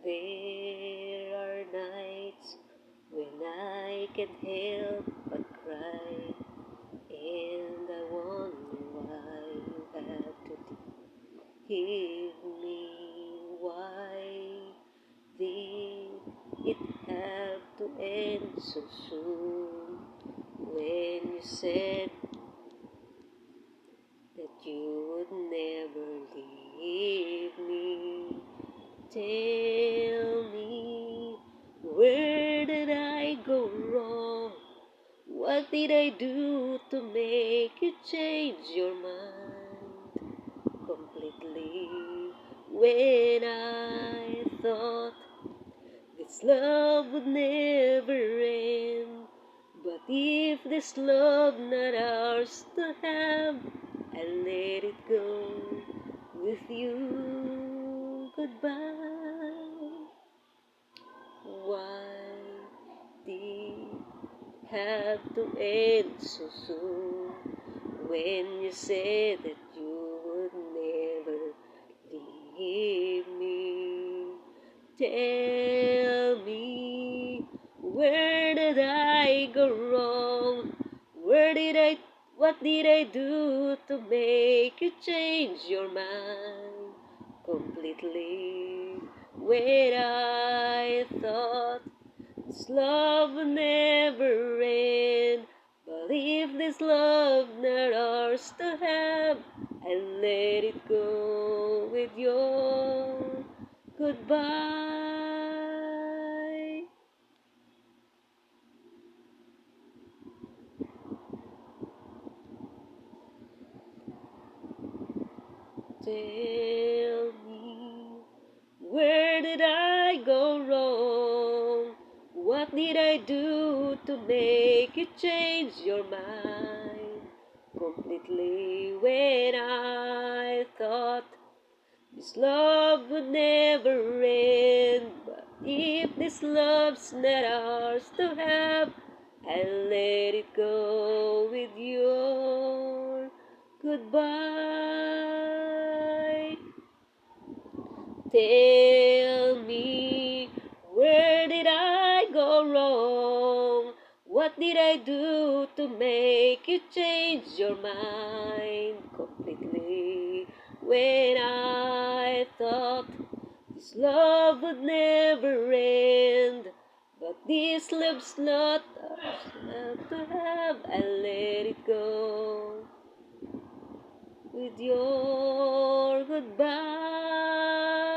There are nights when I can't help but cry, and I wonder why you had to leave me. Why did it have to end so soon? When you said that you would never leave me, tell me, where did I go wrong? What did I do to make you change your mind completely? When I thought this love would never end, but if this love not ours to have, I'll let it go with you. Goodbye. Why did have to end so soon? When you said that you would never leave me, tell me, where did I go wrong? What did I do to make you change your mind completely? When I thought this love will never end, but if this love not ours to have, I'll let it go with your goodbye. Tell me, where did I go wrong? What did I do to make you change your mind completely? When I thought this love would never end, but if this love's not ours to have, I'll let it go with your goodbye. Tell me, where did I go wrong? What did I do to make you change your mind completely? When I thought this love would never end, but this love's not ours to have, I'll let it go with your goodbye.